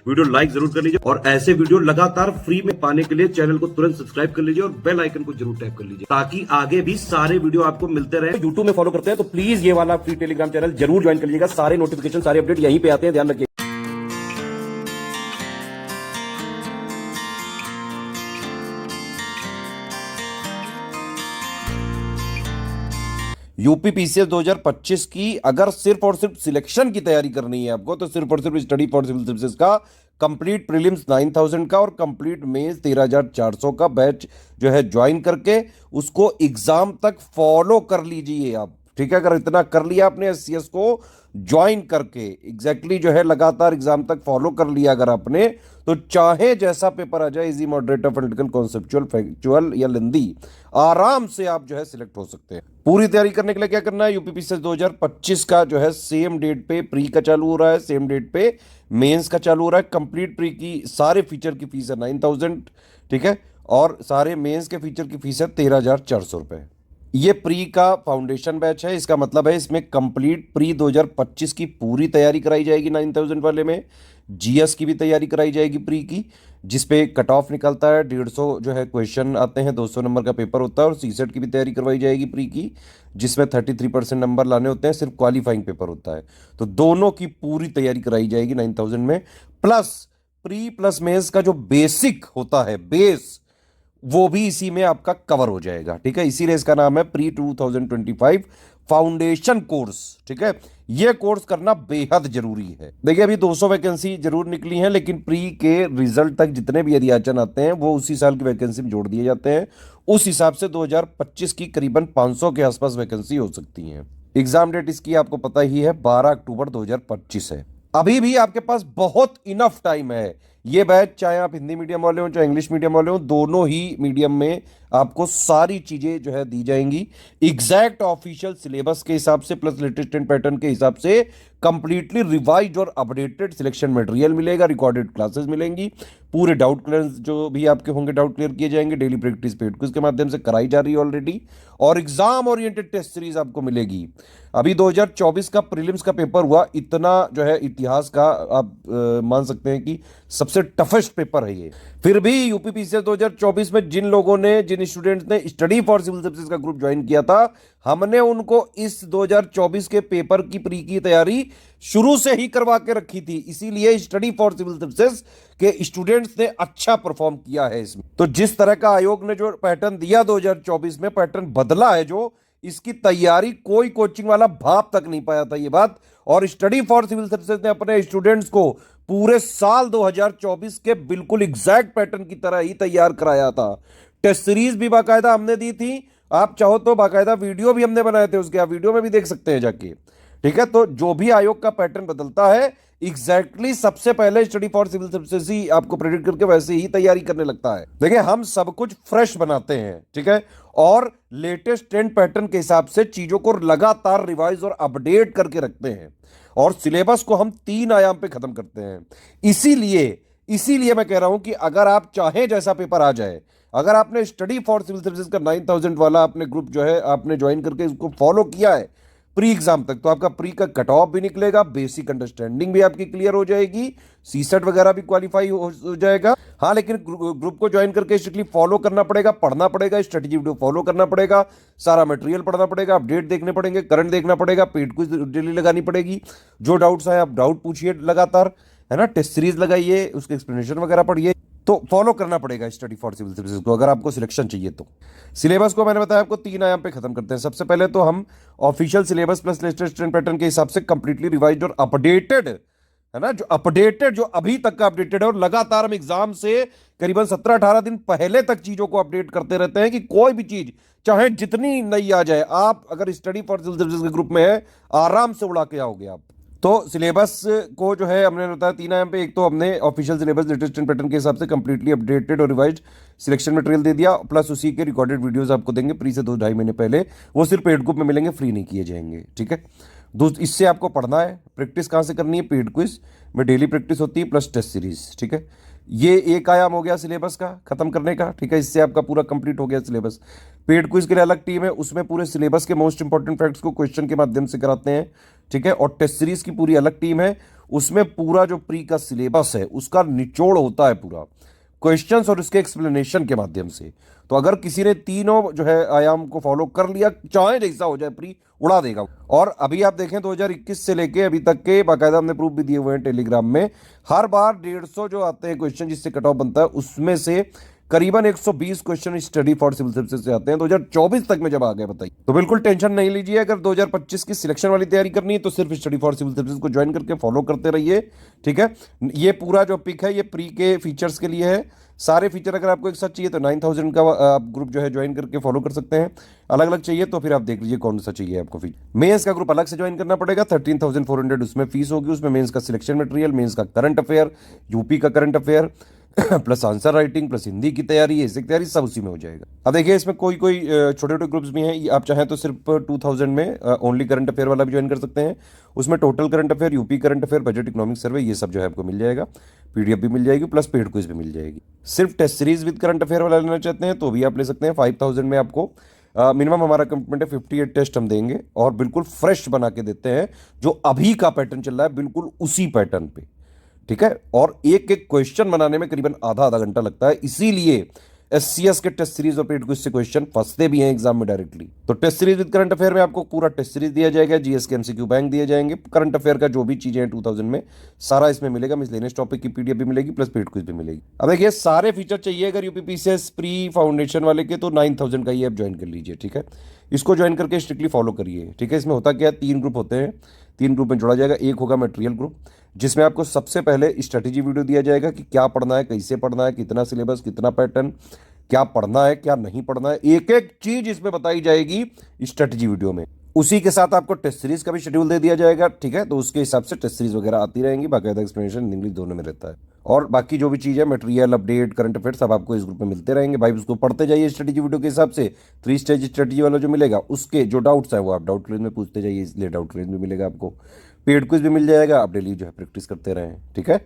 Video like जरूर कर लीजिए और ऐसे वीडियो लगातार फ्री में पाने के लिए चैनल को तुरंत सब्सक्राइब कर लीजिए और बेल आइकन को जरूर टैप कर लीजिए ताकि आगे भी सारे वीडियो आपको मिलते रहे। यूट्यूब में फॉलो करते हैं तो प्लीज ये वाला फ्री टेलीग्राम चैनल जरूर ज्वाइन कर लीजिएगा। सारे नोटिफिकेशन सारे अपडेट यहीं पे आते हैं, ध्यान रखिए। यूपी पीसीएस 2025 की अगर सिर्फ और सिर्फ सिलेक्शन की तैयारी करनी है आपको तो सिर्फ और सिर्फ स्टडी फॉर सिविल सर्विसेज का कंप्लीट प्रीलिम्स 9000 का और कंप्लीट मेंस 13400 का बैच जो है ज्वाइन करके उसको एग्जाम तक फॉलो कर लीजिए आप, ठीक है। अगर इतना कर लिया आपने एससीएस को ज्वाइन करके एग्जैक्टली जो है लगातार एग्जाम तक फॉलो कर लिया अगर आपने, तो चाहे जैसा पेपर आ जाए, easy moderate political conceptual factual या लेंदी, आराम से आप जो है सिलेक्ट हो सकते हैं। पूरी तैयारी करने के लिए क्या करना है, यूपीपीसीएस 2025 का जो है सेम डेट पे प्री का चालू हो रहा है, सेम डेट पे मेंस का चालू हो रहा है। कंप्लीट प्री की सारे फीचर की फीस है 9000, ठीक है, और सारे मेंस के फीचर की फीस है 13400 रुपए। ये प्री का फाउंडेशन बैच है, इसका मतलब है इसमें कंप्लीट प्री 2025 की पूरी तैयारी कराई जाएगी 9000 वाले में। जीएस की भी तैयारी कराई जाएगी प्री की, जिसपे कट ऑफ निकलता है 150 जो है क्वेश्चन आते हैं, 200 नंबर का पेपर होता है। और सीसेट की भी तैयारी करवाई जाएगी प्री की, जिसमें 33% नंबर लाने होते हैं, सिर्फ क्वालिफाइंग पेपर होता है। तो दोनों की पूरी तैयारी कराई जाएगी 9000 में। प्लस प्री प्लस मेंस का जो बेसिक होता है, बेस, वो भी इसी में आपका कवर हो जाएगा, ठीक है। इसीलिए इसका नाम है प्री 2025 फाउंडेशन कोर्स, ठीक है। यह कोर्स करना बेहद जरूरी है। देखिए अभी 200 वैकेंसी जरूर निकली हैं, लेकिन प्री के रिजल्ट तक जितने भी अध्याचन आते हैं वो उसी साल की वैकेंसी में जोड़ दिए जाते हैं। उस हिसाब से 2025 की करीबन 500 के आसपास वैकेंसी हो सकती है। एग्जाम डेट इसकी आपको पता ही है, 12 अक्टूबर 2025 है। अभी भी आपके पास बहुत इनफ टाइम है। ये बैच चाहे आप हिंदी मीडियम वाले हो चाहे इंग्लिश मीडियम वाले हो, दोनों ही मीडियम में आपको सारी चीजें जो है दी जाएंगी एग्जैक्ट ऑफिशियल सिलेबस के हिसाब से, प्लस लेटेस्ट पैटर्न के हिसाब से। कंप्लीटली रिवाइज्ड और अपडेटेड सिलेक्शन मटेरियल मिलेगा, रिकॉर्डेड क्लासेस मिलेंगी, पूरे डाउट क्लियर जो भी आपके होंगे डाउट क्लियर किए जाएंगे। डेली प्रैक्टिस पेड क्विज के माध्यम से कराई जा रही है ऑलरेडी, और एग्जाम ओरिएंटेड टेस्ट सीरीज आपको मिलेगी। अभी 2024 का प्रीलिम्स का पेपर हुआ, इतना जो है इतिहास का आप मान सकते हैं कि सबसे टफेस्ट पेपर है ये। फिर भी यूपीपीसीएस 2024 में जिन लोगों ने, जिन स्टूडेंट्स ने स्टडी फॉर सिविल सर्विसेज का ग्रुप ज्वाइन किया था, हमने उनको इस 2024 के पेपर की प्री की तैयारी शुरू से ही करवा के रखी थी। इसीलिए स्टडी फॉर सिविल सर्विसेज के स्टूडेंट्स ने अच्छा परफॉर्म किया है इसमें। तो जिस तरह का आयोग ने जो पैटर्न दिया 2024 में, पैटर्न बदला है जो, इसकी तैयारी कोई कोचिंग वाला भाप तक नहीं पाया था ये बात। और स्टडी फॉर सिविल सर्विसेज ने अपने स्टूडेंट्स को पूरे साल 2024 के बिल्कुल एग्जैक्ट पैटर्न की तरह ही तैयार कराया था। टेस्ट सीरीज भी बाकायदा हमने दी थी, आप चाहो तो बाकायदा वीडियो भी हमने बनाए थे उसके, आप वीडियो में भी देख सकते हैं जाके, ठीक है। तो जो भी आयोग का पैटर्न बदलता है, एग्जैक्टली सबसे पहले स्टडी फॉर सिविल सर्विसेज ही आपको प्रेडिक्ट करके वैसे ही तैयारी करने लगता है। देखिए हम सब कुछ फ्रेश बनाते हैं, ठीक है, और लेटेस्ट ट्रेंड पैटर्न के हिसाब से चीजों को लगातार रिवाइज और अपडेट करके रखते हैं, और सिलेबस को हम 3 आयाम पे खत्म करते हैं। इसीलिए मैं कह रहा हूं कि अगर आप चाहें जैसा पेपर आ जाए, अगर आपने स्टडी फॉर सिविल सर्विसेज का 9000 वाला अपने ग्रुप जो है आपने ज्वाइन करके उसको फॉलो किया है प्री एग्जाम तक, तो आपका प्री का कट ऑफ भी निकलेगा, बेसिक अंडरस्टैंडिंग भी आपकी क्लियर हो जाएगी, सीसेट वगैरह भी क्वालिफाई हो जाएगा। हाँ, लेकिन ग्रुप को ज्वाइन करके स्ट्रिक्टली फॉलो करना पड़ेगा, पढ़ना पड़ेगा, स्ट्रेटेजी वीडियो फॉलो करना पड़ेगा, सारा मटेरियल पढ़ना पड़ेगा, अपडेट देखने पड़ेंगे, करंट देखना पड़ेगा, पेड क्विज डेली लगानी पड़ेगी। जो डाउट्स आए आप डाउट पूछिए लगातार, है ना, टेस्ट सीरीज लगाइए, उसके एक्सप्लेनेशन वगैरह पढ़िए। तो फॉलो करना पड़ेगा स्टडी फॉर सिविल सर्विसेज को अगर आपको सिलेक्शन चाहिए तो। सिलेबस को मैंने बताया आपको 3 आयाम पे खत्म करते हैं। सबसे पहले तो हम official syllabus plus latest trend pattern के हिसाब से कंप्लीटली रिवाइज्ड और अपडेटेड, है ना, जो अपडेटेड, जो अभी तक का अपडेटेड है, और लगातार हम एग्जाम से करीबन 17-18 दिन पहले तक चीजों को अपडेट करते रहते हैं कि कोई भी चीज चाहे जितनी नई आ जाए, आप अगर स्टडी फॉर सिविल सर्विसेज के ग्रुप में है, आराम से उड़ा के आओगे आप। तो सिलेबस को जो है हमने बताया 3 आयाम पे, एक तो हमने ऑफिशियल सिलेबस लेटेस्ट पैटर्न के हिसाब से कंप्लीटली अपडेटेड और रिवाइज्ड सिलेक्शन मटेरियल दे दिया, प्लस उसी के रिकॉर्डेड वीडियोस आपको देंगे प्री से 2-2.5 महीने पहले, वो सिर्फ पेड ग्रुप में मिलेंगे, फ्री नहीं किए जाएंगे, ठीक है। इससे आपको पढ़ना है, प्रैक्टिस कहाँ से करनी है, पेड क्विज में डेली प्रैक्टिस होती है प्लस टेस्ट सीरीज, ठीक है। ये एक आयाम हो गया सिलेबस का खत्म करने का, ठीक है। इससे आपका पूरा कंप्लीट हो गया सिलेबस। पेड क्विज के लिए अलग टीम है, उसमें पूरे सिलेबस के मोस्ट इंपॉर्टेंट फैक्ट्स को क्वेश्चन के माध्यम से कराते हैं, ठीक है। और टेस्ट सीरीज की पूरी अलग टीम है, उसमें पूरा जो प्री का सिलेबस है उसका निचोड़ होता है पूरा क्वेश्चंस और उसके एक्सप्लेनेशन के माध्यम से। तो अगर किसी ने तीनों जो है आयाम को फॉलो कर लिया, चाहे जैसा हो जाए प्री उड़ा देगा। और अभी आप देखें 2021 से लेके अभी तक के बाकायदा हमने प्रूफ भी दिए हुए हैं टेलीग्राम में, हर बार 150 जो आते हैं क्वेश्चन जिससे कट ऑफ बनता है उसमें से करीबन 120 question study for civil services से आते हैं 2024 तक में जब आ गए बताइए। तो बिल्कुल टेंशन नहीं लीजिए, अगर 2025 की सिलेक्शन वाली तैयारी करनी है तो सिर्फ स्टडी फॉर सिविल सर्विसेज को ज्वाइन करके फॉलो करते रहिए, ठीक है। ये पूरा जो पिक है ये प्री के फीचर्स के लिए है, सारे फीचर अगर आपको एक साथ चाहिए तो 9000 का आप ग्रुप जो है ज्वाइन करके फॉलो कर सकते हैं। अलग अलग चाहिए तो फिर आप देख लीजिए कौन सा चाहिए आपको फीचर। मेंस का ग्रुप अलग से ज्वाइन करना पड़ेगा, 13,400 उसमें फीस होगी। उसमें मेंस का सिलेक्शन मटेरियल, मेंस का करंट अफेयर, यूपी का current affair plus answer writing plus Hindi की तैयारी, ऐसी तैयारी सब उसी में हो जाएगा। अब देखिए इसमें कोई कोई छोटे छोटे ग्रुप्स भी हैं, आप चाहें तो सिर्फ 2000 में ओनली करंट अफेयर वाला भी ज्वाइन कर सकते हैं। उसमें total current affair, UP current affair, budget, economic survey, ये सब जो है आपको मिल जाएगा। पीडीएफ भी मिल जाएगी प्लस पेड क्विज भी मिल जाएगी। सिर्फ test series with current affair वाला लेना चाहते हैं तो भी आप ले सकते हैं। 5000 में आपको मिनिमम हमारा कमिटमेंट है 58 टेस्ट हम देंगे और बिल्कुल फ्रेश बना के देते हैं, जो अभी का पैटर्न चल रहा है बिल्कुल उसी पैटर्न पे, ठीक है। और एक एक क्वेश्चन बनाने में करीबन आधा घंटा लगता है, इसीलिए एससीएस के टेस्ट सीरीज और पेड क्विज से क्वेश्चन फंसते भी हैं एग्जाम में डायरेक्टली। तो test series with current affair में आपको पूरा टेस्ट सीरीज दिया जाएगा, जीएस के एमसीक्यू बैंक दिए जाएंगे, करंट अफेयर का जो भी चीजें हैं 2000 में सारा इसमें मिलेगा। मिसलेनियस टॉपिक की पीडीएफ भी मिलेगी प्लस पेड क्विज भी मिलेगी। अब देखिए सारे फीचर चाहिए अगर यूपीपीसीएस प्री फाउंडेशन वाले के तो 9000 का ये आप ज्वाइन कर लीजिए, ठीक है। इसको ज्वाइन करके स्ट्रिक्टली फॉलो करिए, ठीक है। इसमें होता क्या है, 3 ग्रुप होते हैं, 3 ग्रुप में जोड़ा जाएगा। एक होगा मटेरियल ग्रुप जिसमें आपको सबसे पहले स्ट्रेटेजी वीडियो दिया जाएगा कि क्या पढ़ना है, कैसे पढ़ना है, कितना सिलेबस, कितना पैटर्न, क्या पढ़ना है क्या नहीं पढ़ना है, एक एक चीज इसमें बताई जाएगी स्ट्रेटेजी वीडियो में। उसी के साथ आपको टेस्ट सीरीज का भी शेड्यूल दे दिया जाएगा, ठीक है। तो उसके हिसाब से टेस्ट सीरीज वगैरह आती रहेंगी, बाकायदा एक्सप्लेनेशन इंग्लिश दोनों में रहता है। और बाकी जो भी चीज़ है मटेरियल, अपडेट, करंट अफेयर सब आपको इस ग्रुप में मिलते रहेंगे भाई। उसको पढ़ते जाइए स्ट्रेटेजी वीडियो के हिसाब से। 3 स्टेज स्ट्रेटेजी वाला जो मिलेगा उसके जो डाउट्स है वो आप डाउट क्लियर में पूछते जाइए, इसलिए डाउट क्लियर में मिलेगा आपको। पेड क्विज भी मिल जाएगा, आप डेली जो है प्रैक्टिस करते रहें, ठीक है।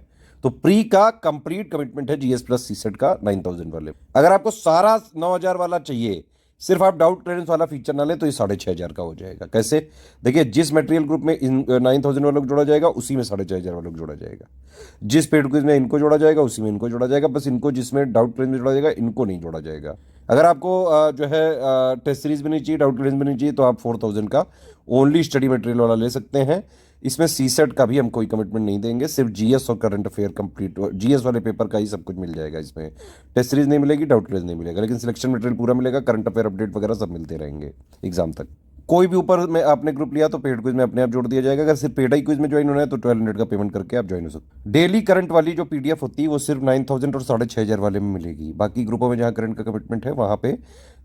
तो प्री का कंप्लीट कमिटमेंट है जीएस प्लस सीसेट का 9000 वाले। अगर आपको सारा 9000 वाला चाहिए, सिर्फ आप डाउट क्लियरेंस वाला फीचर ना ले तो ये 6500 का हो जाएगा। कैसे, देखिए जिस मटेरियल ग्रुप में 9000 वालों को जोड़ा जाएगा उसी में 6500 वालों को जोड़ा जाएगा। जिस पेड क्विज में इनको जोड़ा जाएगा उसी में इनको जोड़ा जाएगा, बस इनको जिसमें डाउट क्लियरेंस में जोड़ा जाएगा इनको नहीं जोड़ा जाएगा। अगर आपको जो है टेस्ट सीरीज भी नहीं चाहिए, डाउट क्लियरेंस भी नहीं चाहिए तो आप 4000 का ओनली स्टडी मटेरियल वाला ले सकते हैं। इसमें सीसेट का भी हम कोई कमिटमेंट नहीं देंगे, सिर्फ जीएस और करंट अफेयर कंप्लीट, जीएस वाले पेपर का ही सब कुछ मिल जाएगा। इसमें टेस्ट सीरीज नहीं मिलेगी, डाउट क्लियर नहीं मिलेगा, लेकिन सिलेक्शन मटेरियल पूरा मिलेगा, करंट अफेयर अपडेट वगैरह सब मिलते रहेंगे एग्जाम तक। कोई भी ऊपर में आपने ग्रुप लिया तो पेड क्विज में अपने आप जोड़ दिया जाएगा। अगर सिर्फ पेड ही क्विज में ज्वाइन होना है तो 1200 का पेमेंट करके आप ज्वाइन हो सकते। डेली करंट वाली जो पीडीएफ होती है वो सिर्फ 9000 और 6500 वाले में मिलेगी। बाकी ग्रुपों में जहाँ करंट का कमिटमेंट है वहाँ पे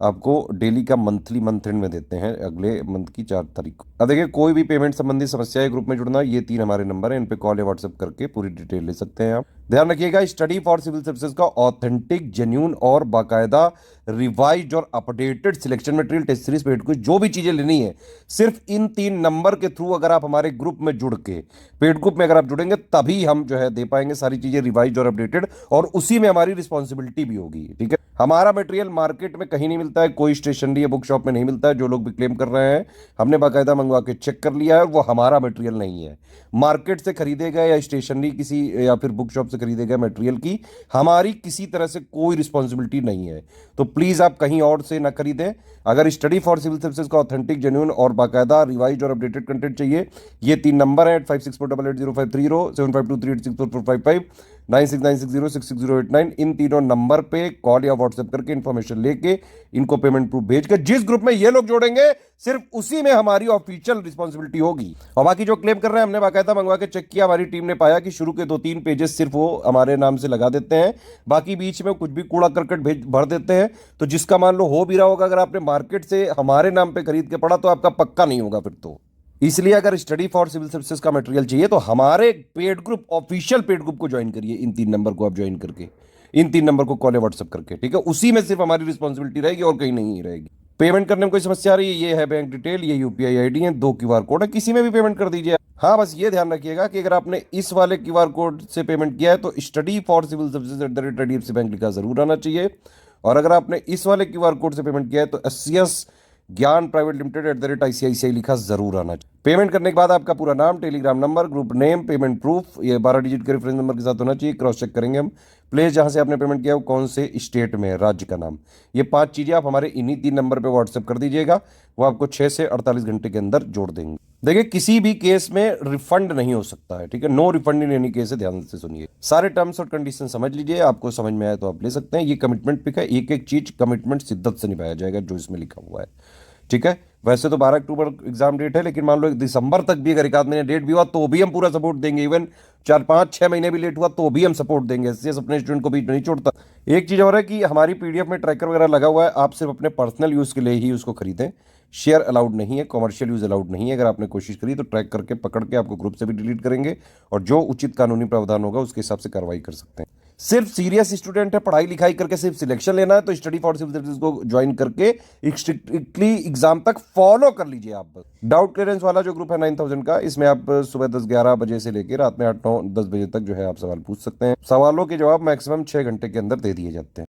आपको डेली का मंथली मंथ एंड में देते हैं, अगले मंथ की 4 तारीख को। अब देखिए कोई भी पेमेंट संबंधी समस्या है ग्रुप में जुड़ना, ये 3 हमारे नंबर है, इन पे कॉल या व्हाट्सएप करके पूरी डिटेल ले सकते हैं आप। ध्यान रखिएगा स्टडी फॉर सिविल सर्विसेज का ऑथेंटिक, जेन्यून और बाकायदा रिवाइज्ड और updated selection material, test series, paid quiz, जो भी चीजें लेनी है सिर्फ इन 3 नंबर के थ्रू अगर आप हमारे ग्रुप में जुड़ के, पेड ग्रुप में अगर आप जुड़ेंगे तभी हम जो है दे पाएंगे सारी चीजें रिवाइज्ड और अपडेटेड, और उसी में हमारी रिस्पॉन्सिबिलिटी भी होगी, ठीक है। हमारा मटेरियल मार्केट में कहीं नहीं मिलता है, कोई स्टेशनरी या बुक शॉप में नहीं मिलता है। जो लोग भी क्लेम कर रहे हैं हमने बाकायदा मंगवा के चेक कर लिया है, वो हमारा मटेरियल नहीं है। मार्केट से खरीदे गए या स्टेशनरी किसी या फिर बुक शॉप से खरीदे गए मटेरियल की हमारी किसी तरह से कोई रिस्पॉन्सिबिलिटी नहीं है। तो प्लीज आप कहीं और से ना खरीदें। अगर स्टडी फॉर सिविल सर्विसेज का ऑथेंटिक, जेन्युइन और बाकायदा रिवाइज्ड और अपडेटेड कंटेंट चाहिए, ये 3 नंबर है 86488053, 7523864455, 9696066089, इन तीनों नंबर पे कॉल या व्हाट्सएप करके इन्फॉर्मेशन लेके इनको पेमेंट प्रूफ भेज के जिस ग्रुप में ये लोग जोड़ेंगे सिर्फ उसी में हमारी ऑफिशियल रिस्पॉन्सिबिलिटी होगी। और बाकी जो क्लेम कर रहे हैं हमने बाकायदा मंगवा के चेक किया, हमारी टीम ने पाया कि शुरू के 2-3 पेजेस सिर्फ वो हमारे नाम से लगा देते हैं, बाकी बीच में कुछ भी कूड़ा करकट भर देते हैं। तो जिसका मान लो हो भी रहा होगा, अगर आपने मार्केट से हमारे नाम पे खरीद के पढ़ा तो आपका पक्का नहीं होगा फिर तो। इसलिए अगर स्टडी फॉर सिविल सर्विसेज का मटेरियल चाहिए तो हमारे paid group, official paid group को ज्वाइन करिए। इन 3 नंबर को आप ज्वाइन करके, इन 3 नंबर को कॉल या व्हाट्सएप करके, ठीक है। उसी में सिर्फ हमारी रिस्पॉन्सिबिलिटी रहेगी और कहीं नहीं रहेगी। पेमेंट करने में कोई समस्या आ रही है, ये है बैंक डिटेल, ये यूपीआई आईडी है, 2 क्यूआर कोड है, किसी में भी पेमेंट कर दीजिए। हाँ बस ये ध्यान रखिएगा कि अगर आपने इस वाले क्यूआर कोड से पेमेंट किया है तो study for civil services @IDFC bank लिखा जरूर आना चाहिए। और अगर आपने इस वाले क्यूआर कोड से पेमेंट किया है तो SCS ज्ञान प्राइवेट लिमिटेड @ICICI लिखा जरूर आना चाहिए। पेमेंट करने के बाद आपका पूरा नाम, Telegram number, group name, payment proof, ये 12 डिजिट के रेफरेंस नंबर के साथ होना चाहिए। क्रॉस चेक करेंगे हम। प्लेस जहां से आपने पेमेंट किया वो कौन से स्टेट में है, राज्य का नाम। ये 5 चीजें आप हमारे इन्हीं 3 नंबर पे व्हाट्सएप कर दीजिएगा, वो आपको 6 से 48 घंटे के अंदर जोड़ देंगे। देखिए किसी भी केस में रिफंड नहीं हो सकता है, ठीक है। No refund in any case है, ध्यान से सुनिए। सारे टर्म्स और कंडीशन समझ लीजिए, आपको समझ में आया तो आप ले सकते हैं। ये कमिटमेंट पिक है, एक एक चीज कमिटमेंट शिद्दत से निभाया जाएगा जो इसमें लिखा हुआ है, ठीक है। वैसे तो 12 अक्टूबर एग्जाम डेट है, लेकिन मान लो दिसंबर तक भी अगर 1 आध महीने डेट भी हुआ तो भी हम पूरा सपोर्ट देंगे। इवन 4-5-6 महीने भी लेट हुआ तो भी हम सपोर्ट देंगे। एससीएस अपने स्टूडेंट को बीच नहीं छोड़ता। एक चीज और है कि हमारी पीडीएफ में ट्रैकर वगैरह लगा हुआ है, आप सिर्फ अपने पर्सनल यूज के लिए ही उसको खरीदें। शेयर अलाउड नहीं है, कॉमर्शियल यूज अलाउड नहीं है। अगर आपने कोशिश करी तो ट्रैक करके पकड़ के आपको ग्रुप से भी डिलीट करेंगे, और जो उचित कानूनी प्रावधान होगा उसके हिसाब से कार्रवाई कर सकते हैं। सिर्फ सीरियस स्टूडेंट है, पढ़ाई लिखाई करके सिर्फ सिलेक्शन लेना है, तो स्टडी फॉर सिविल सर्विसेज को ज्वाइन करके स्ट्रिक्टली एग्जाम तक फॉलो कर लीजिए आप बस। डाउट क्लियरेंस वाला जो ग्रुप है 9000 का, इसमें आप सुबह 10-11 बजे से लेकर रात में 8-9-10 बजे तक जो है आप सवाल पूछ सकते हैं। सवालों के जवाब मैक्सिमम 6 घंटे के अंदर दे दिए जाते हैं।